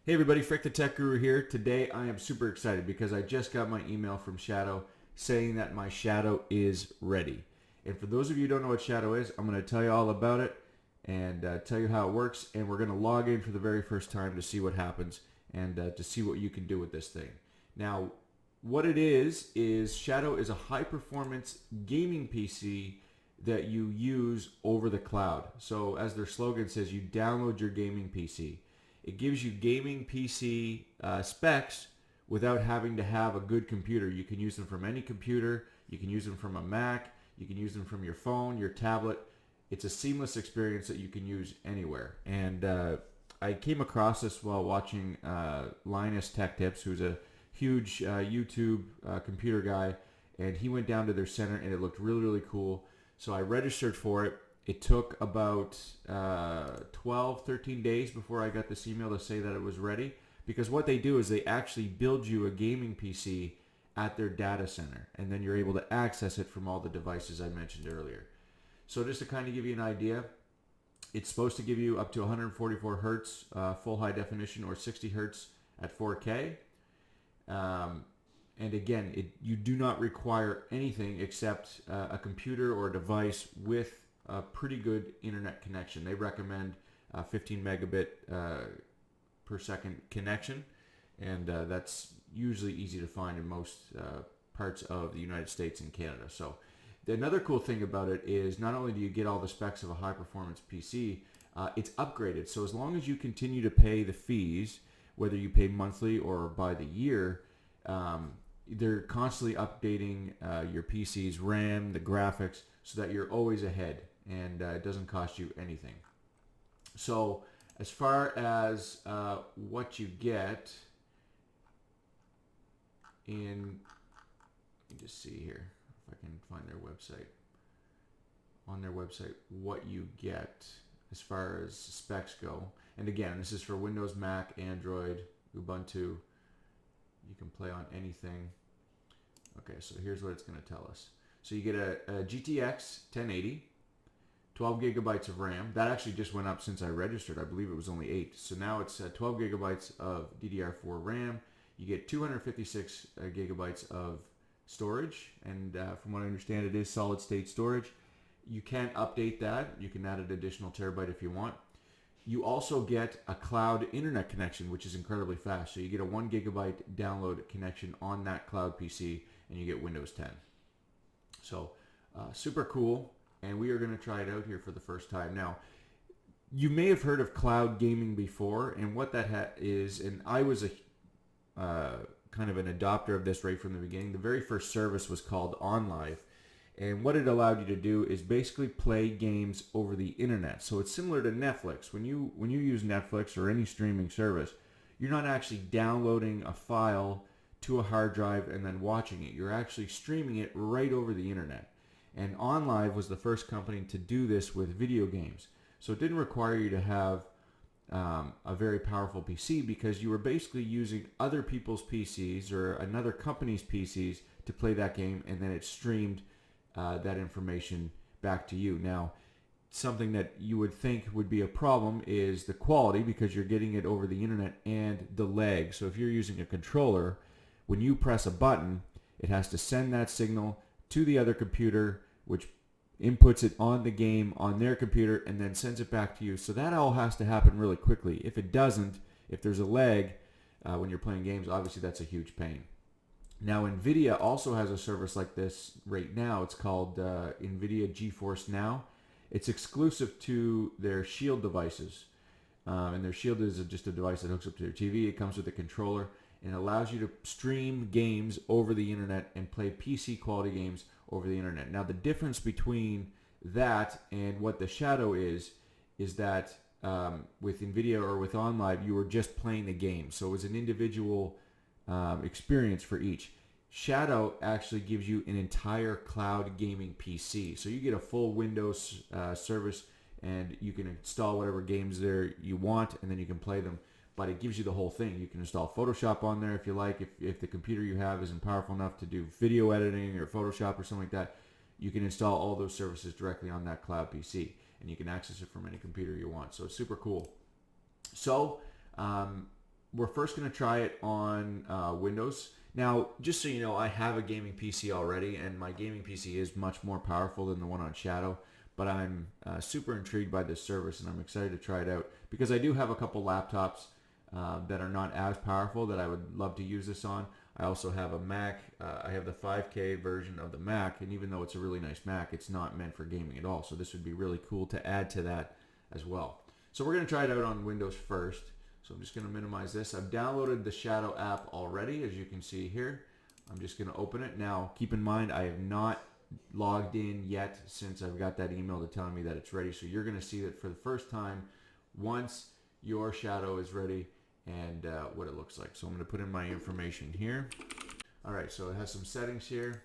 Hey everybody, Frick the Tech Guru here. Today I am super excited because I just got my email from Shadow saying that my Shadow is ready. And for those of you who don't know what Shadow is, I'm going to tell you all about it and tell you how it works. And we're going to log in for the very first time to see what happens and to see what you can do with this thing. Now, what it is Shadow is a high performance gaming PC that you use over the cloud. So as their slogan says, you download your gaming PC. It gives you gaming PC specs without having to have a good computer. You can use them from any computer. You can use them from a Mac. You can use them from your phone, your tablet. It's a seamless experience that you can use anywhere. And I came across this while watching Linus Tech Tips, who's a huge YouTube computer guy. And he went down to their center and it looked really, really cool. So I registered for it. It took about 12, 13 days before I got this email to say that it was ready. Because what they do is they actually build you a gaming PC at their data center. And then you're able to access it from all the devices I mentioned earlier. So just to kind of give you an idea, it's supposed to give you up to 144 hertz full high definition or 60 hertz at 4K. And again, you do not require anything except a computer or a device with a pretty good internet connection. They recommend 15 megabit per second connection, and that's usually easy to find in most parts of the United States and Canada. So another cool thing about it is not only do you get all the specs of a high performance PC, it's upgraded. So as long as you continue to pay the fees, whether you pay monthly or by the year, they're constantly updating your PC's RAM, the graphics, so that you're always ahead and it doesn't cost you anything. So as far as what you get in, let me just see here if I can find their website. On their website, what you get as far as specs go. And again, this is for Windows, Mac, Android, Ubuntu. You can play on anything. Okay, so here's what it's going to tell us. So you get a GTX 1080, 12 gigabytes of RAM. That actually just went up since I registered. I believe it was only 8. So now it's 12 gigabytes of DDR4 RAM. You get 256 gigabytes of storage. And from what I understand, it is solid state storage. You can update that. You can add an additional terabyte if you want. You also get a cloud internet connection, which is incredibly fast. So you get a 1 gigabyte download connection on that cloud PC, and you get Windows 10. So super cool, and we are going to try it out here for the first time. Now, you may have heard of cloud gaming before, and what that is, and I was a kind of an adopter of this right from the beginning. The very first service was called OnLive. And what it allowed you to do is basically play games over the internet. So it's similar to Netflix. When you use Netflix or any streaming service, you're not actually downloading a file to a hard drive and then watching it. You're actually streaming it right over the internet. And OnLive was the first company to do this with video games. So it didn't require you to have a very powerful PC because you were basically using other people's PCs or another company's PCs to play that game, and then it streamed that information back to you. Now, something that you would think would be a problem is the quality, because you're getting it over the internet, and the lag. So if you're using a controller, when you press a button, it has to send that signal to the other computer, which inputs it on the game on their computer and then sends it back to you. So that all has to happen really quickly. If it doesn't, if there's a lag when you're playing games, obviously that's a huge pain. Now, NVIDIA also has a service like this right now. It's called NVIDIA GeForce Now. It's exclusive to their Shield devices. And their Shield is just a device that hooks up to their TV. It comes with a controller and allows you to stream games over the internet and play PC quality games over the internet. Now, the difference between that and what the Shadow is that with NVIDIA or with OnLive, you were just playing the game. So it was an individual experience for each. Shadow actually gives you an entire cloud gaming PC. So you get a full Windows service, and you can install whatever games there you want, and then you can play them. But it gives you the whole thing. You can install Photoshop on there if you like. If the computer you have isn't powerful enough to do video editing or Photoshop or something like that, you can install all those services directly on that cloud PC, and you can access it from any computer you want. So it's super cool. So we're first going to try it on Windows. Now, just so you know, I have a gaming PC already, and my gaming PC is much more powerful than the one on Shadow. But I'm super intrigued by this service, and I'm excited to try it out because I do have a couple laptops that are not as powerful that I would love to use this on. I also have a Mac. I have the 5K version of the Mac, and even though it's a really nice Mac, it's not meant for gaming at all. So this would be really cool to add to that as well. So we're going to try it out on Windows first. So I'm just going to minimize this. I've downloaded the Shadow app already, as you can see here. I'm just going to open it. Now, keep in mind, I have not logged in yet since I've got that email to tell me that it's ready. So you're going to see that for the first time once your Shadow is ready and what it looks like. So I'm going to put in my information here. All right, so it has some settings here.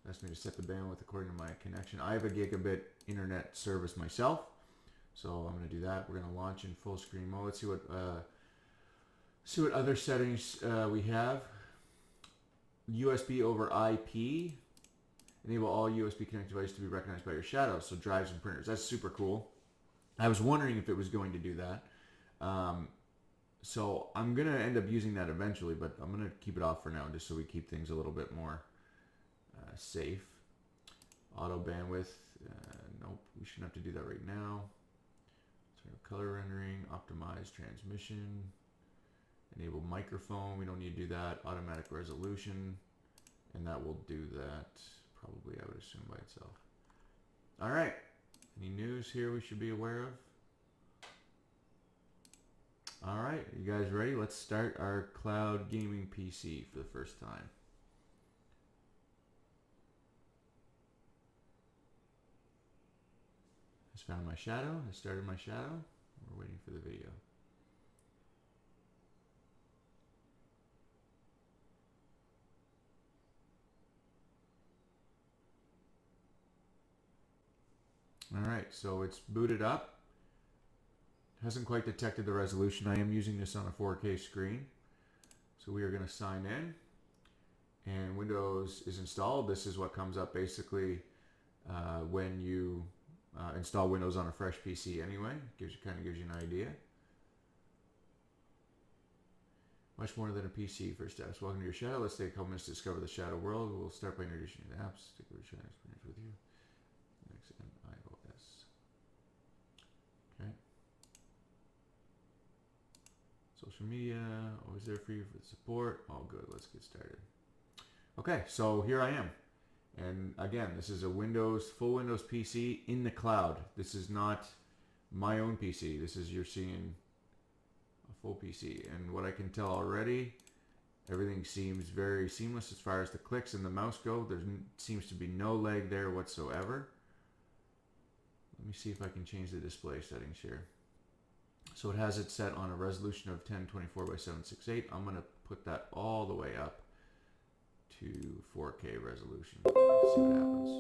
Asked me to set the bandwidth according to my connection. I have a gigabit internet service myself, so I'm going to do that. We're going to launch in full screen mode. Let's see what other settings we have. USB over IP. Enable all USB connected devices to be recognized by your Shadow. So drives and printers. That's super cool. I was wondering if it was going to do that. So I'm going to end up using that eventually, but I'm going to keep it off for now just so we keep things a little bit more safe. Auto bandwidth. Nope, we shouldn't have to do that right now. Color rendering, optimize transmission, enable microphone. We don't need to do that. Automatic resolution, and that will do that probably, I would assume, by itself. All right. Any news here we should be aware of? All right, you guys ready? Let's start our cloud gaming PC for the first time. Just found my Shadow. I started my Shadow. We're waiting for the video. All right, so it's booted up. Hasn't quite detected the resolution. I am using this on a 4K screen. So we are going to sign in. And Windows is installed. This is what comes up basically when you install Windows on a fresh PC anyway. Kind of gives you an idea. Much more than a PC. First steps. Welcome to your Shadow. Let's take a couple minutes to discover the Shadow world. We'll start by introducing you to the apps. Take a Shadow experience with you. Next, iOS. Okay. Social media, always there for you for the support. All good. Let's get started. Okay, so here I am. And again, this is a full Windows PC in the cloud. This is not my own PC. This is, you're seeing a full PC. And what I can tell already, everything seems very seamless as far as the clicks and the mouse go. There seems to be no lag there whatsoever. Let me see if I can change the display settings here. So it has it set on a resolution of 1024 by 768. I'm going to put that all the way up to 4K resolution. Let's see what happens.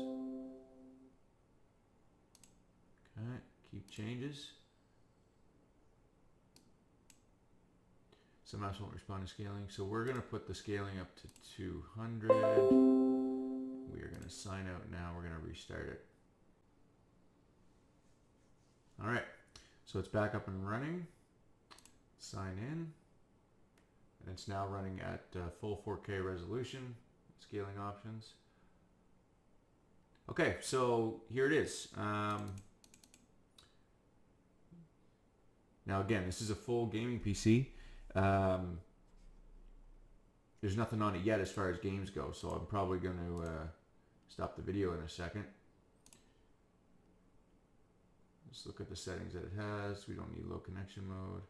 Okay, keep changes. Some apps won't respond to scaling, so we're going to put the scaling up to 200. We are going to sign out now. We're going to restart it. All right, so it's back up and running. Sign in. And it's now running at full 4K resolution, scaling options. Okay, so here it is. Now again, this is a full gaming PC. There's nothing on it yet as far as games go, so I'm probably going to stop the video in a second. Let's look at the settings that it has. We don't need low connection mode.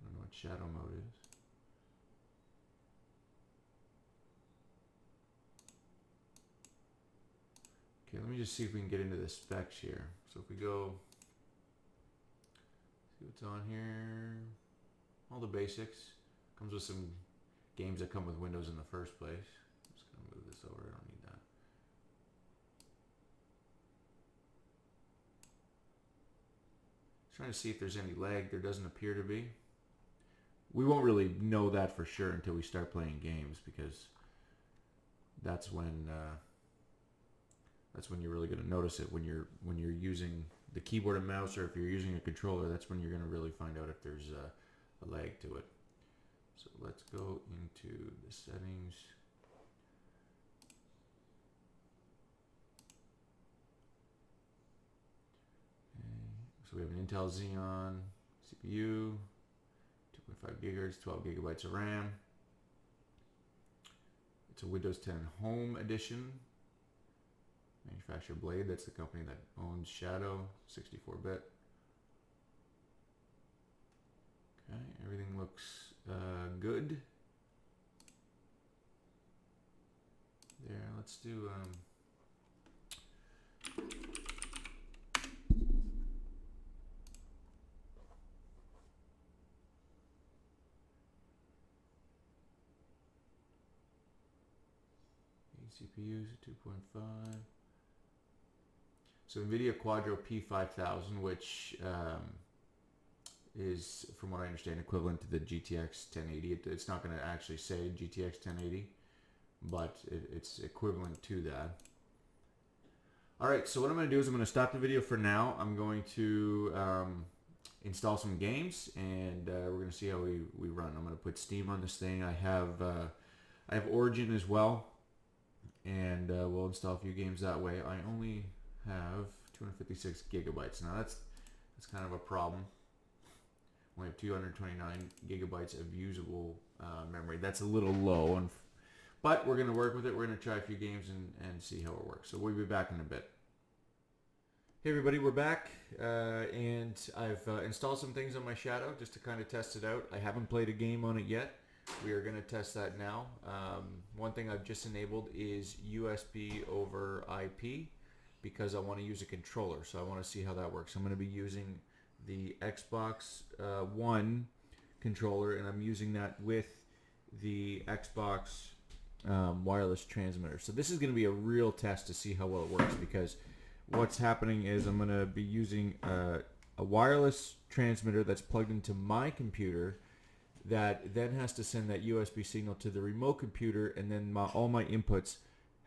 I don't know what shadow mode is. Okay, let me just see if we can get into the specs here. So if we go, see what's on here, all the basics. Comes with some games that come with Windows in the first place. I'm just gonna move this over, I don't need that. Trying to see if there's any lag. There doesn't appear to be. We won't really know that for sure until we start playing games, because that's when you're really going to notice it when you're using the keyboard and mouse, or if you're using a controller. That's when you're going to really find out if there's a lag to it. So let's go into the settings. Okay. So we have an Intel Xeon CPU, 2.5 gigahertz, 12 gigabytes of RAM. It's a Windows 10 Home Edition. Manufacturer Blade, that's the company that owns Shadow, 64-bit. Okay, everything looks good. There, let's do CPUs at 2.5. So NVIDIA Quadro P5000, which is, from what I understand, equivalent to the GTX 1080. It's not going to actually say GTX 1080, but it's equivalent to that. Alright, so what I'm going to do is I'm going to stop the video for now. I'm going to install some games, and we're going to see how we run. I'm going to put Steam on this thing. I have Origin as well, and we'll install a few games that way. I only have 256 gigabytes. Now that's kind of a problem. We have 229 gigabytes of usable memory. That's a little low, but we're going to work with it. We're going to try a few games and see how it works. So we'll be back in a bit. Hey everybody, we're back, and I've installed some things on my Shadow just to kind of test it out. I haven't played a game on it yet. We are going to test that now. One thing I've just enabled is USB over IP, because I want to use a controller, so I want to see how that works. I'm going to be using the Xbox One controller, and I'm using that with the Xbox wireless transmitter. So this is going to be a real test to see how well it works, because what's happening is I'm going to be using a wireless transmitter that's plugged into my computer that then has to send that USB signal to the remote computer, and then all my inputs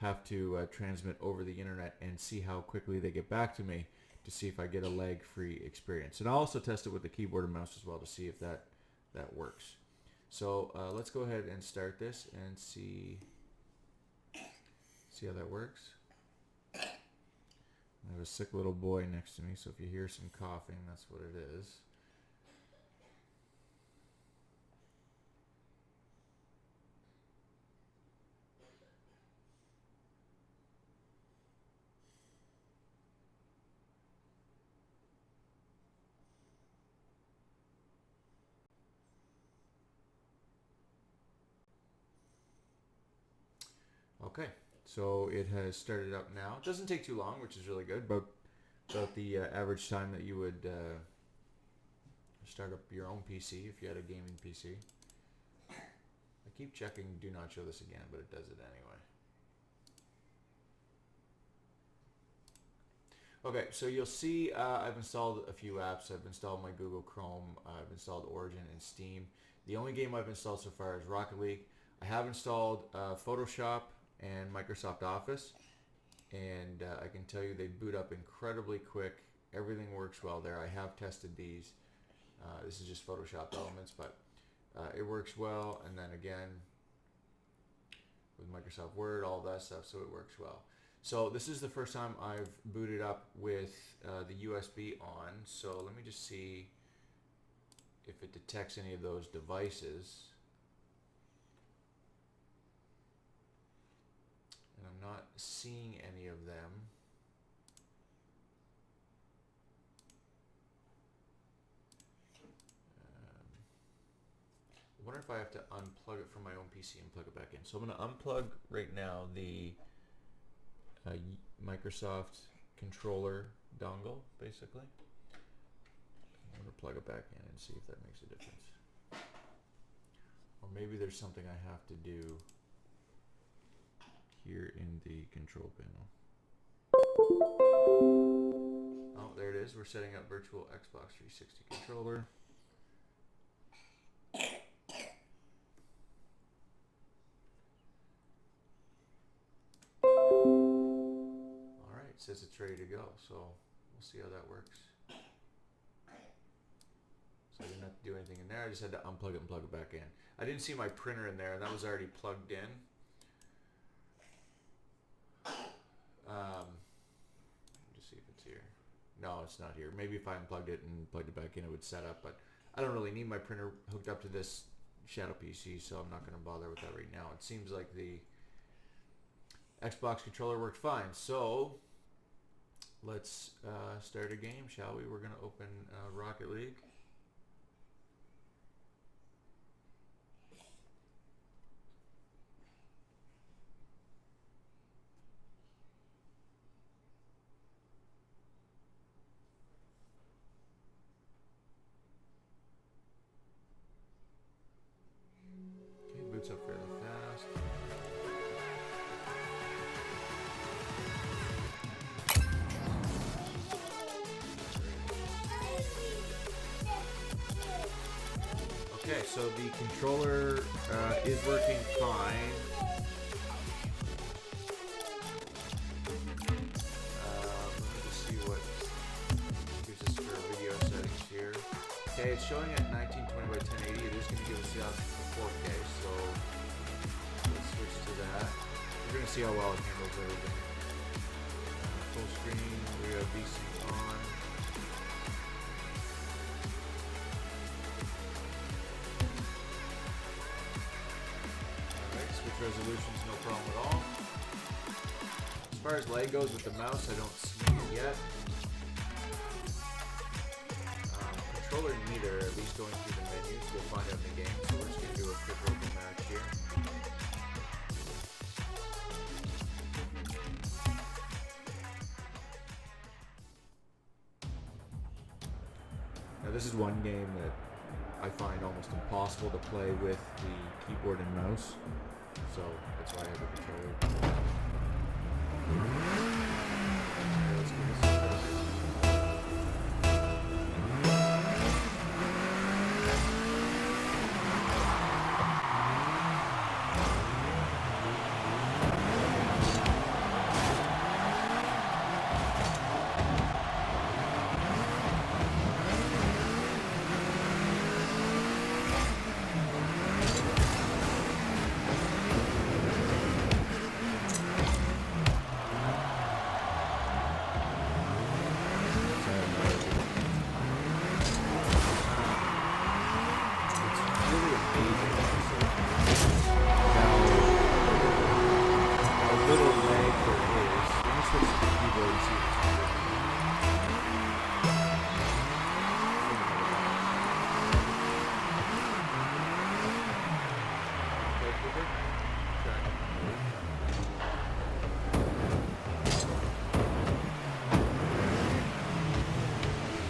have to transmit over the internet, and see how quickly they get back to me to see if I get a lag-free experience. And I'll also test it with the keyboard and mouse as well to see if that works. So let's go ahead and start this and see how that works. I have a sick little boy next to me, so if you hear some coughing, that's what it is. Okay, so it has started up now. It doesn't take too long, which is really good, but about the average time that you would start up your own PC if you had a gaming PC. I keep checking do not show this again, but it does it anyway. Okay, so you'll see I've installed a few apps. I've installed my Google Chrome, I've installed Origin and Steam. The only game I've installed so far is Rocket League. I have installed Photoshop and Microsoft Office, and I can tell you they boot up incredibly quick. Everything works well there. I have tested these. This is just Photoshop elements, but it works well. And then again with Microsoft Word, all that stuff, so it works well. So this is the first time I've booted up with the USB on, so let me just see if it detects any of those devices. And I'm not seeing any of them. I wonder if I have to unplug it from my own PC and plug it back in. So I'm going to unplug right now the Microsoft controller dongle, basically. I'm going to plug it back in and see if that makes a difference. Or maybe there's something I have to do here in the control panel. Oh, there it is. We're setting up virtual Xbox 360 controller. says it's ready to go, so we'll see how that works. So I didn't have to do anything in there. I just had to unplug it and plug it back in. I didn't see my printer in there, and that was already plugged in. Just see if it's here. No, it's not here. Maybe if I unplugged it and plugged it back in, it would set up, but I don't really need my printer hooked up to this Shadow PC, so I'm not going to bother with that right now. It seems like the Xbox controller worked fine, so let's start a game, shall we? We're going to open Rocket League. Okay, boots up fairly fast. Okay, so the controller is working fine. Let me just see what gives us for video settings here. Okay, it's showing at 1920 by 1080. It is going to give us the option for 4K, so let's switch to that. We're going to see how well it handles everything. Full screen, we have VC on. Resolution's no problem at all. As far as lag goes with the mouse, I don't see it yet. Controller neither, at least going through the menus. We'll find out in the game, so we're just going to do a quick local match here. Now this is one game that I find almost impossible to play with the keyboard and mouse. So that's why I have a controller. Let's give this a start.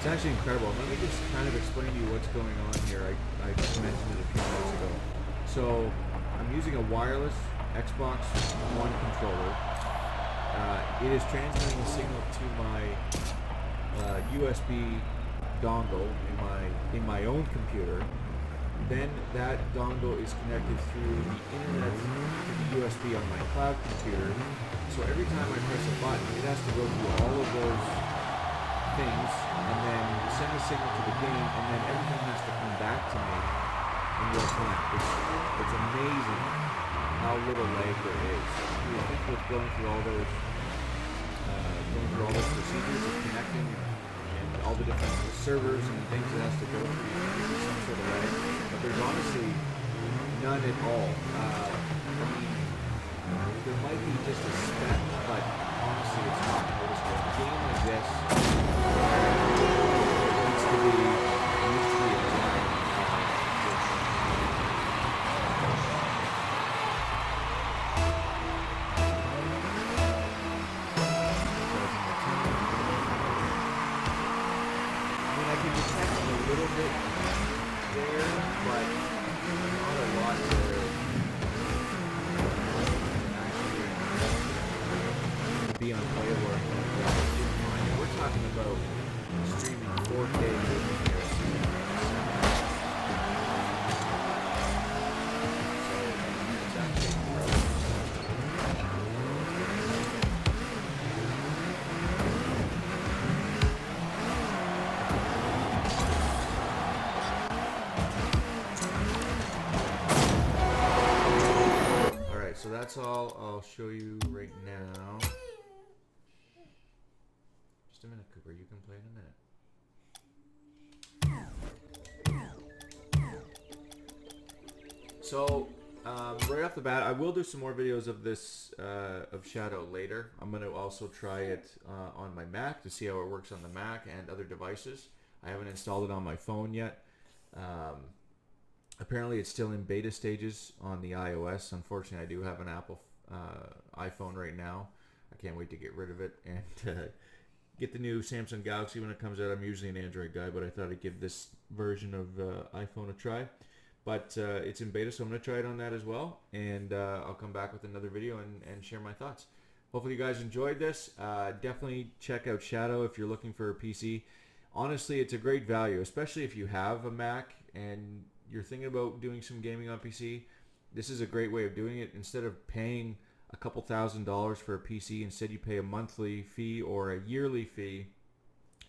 It's actually incredible. Let me just kind of explain to you what's going on here. I just mentioned it a few minutes ago. So I'm using a wireless Xbox One controller. It is transmitting a signal to my USB dongle in my own computer. Then that dongle is connected through the internet to the USB on my cloud computer. So every time I press a button, it has to go through all of those things and then send a signal to the game, and then everything has to come back to me in real time. It's amazing how little lag there is. You think with going through all those procedures of connecting and all the different servers and things it has to go through, you think some sort of lag, but there's honestly none at all. I mean, there might be just a speck, but honestly it's not noticeable. A game like this needs to be a giant. I mean, I can detect a little bit there, but not a lot to actually be unplayable. We're talking about streaming 4K video here. It's actually incredible. that's all I'll show you right now. Just a minute, Cooper. You can play in a minute. So, right off the bat, I will do some more videos of this, of Shadow later. I'm going to also try it on my Mac to see how it works on the Mac and other devices. I haven't installed it on my phone yet. Apparently it's still in beta stages on the iOS. Unfortunately, I do have an Apple iPhone right now. I can't wait to get rid of it and get the new Samsung Galaxy when it comes out. I'm usually an Android guy, but I thought I'd give this version of iPhone a try. But it's in beta, so I'm going to try it on that as well. And I'll come back with another video and share my thoughts. Hopefully you guys enjoyed this. Definitely check out Shadow if you're looking for a PC. Honestly, it's a great value, especially if you have a Mac and you're thinking about doing some gaming on PC. This is a great way of doing it. Instead of paying a couple $1,000s for a PC, instead you pay a monthly fee or a yearly fee,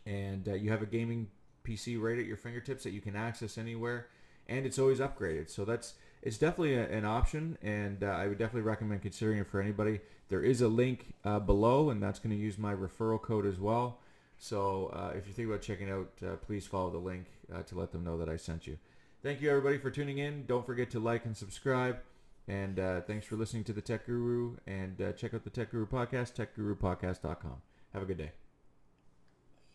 and you have a gaming PC right at your fingertips that you can access anywhere, and it's always upgraded. So it's definitely an option, and I would definitely recommend considering it for anybody. There is a link below, and that's going to use my referral code as well. So if you think about checking out, please follow the link to let them know that I sent you. Thank you, everybody, for tuning in. Don't forget to like and subscribe. And thanks for listening to The Tech Guru. And check out the Tech Guru Podcast, techgurupodcast.com. Have a good day.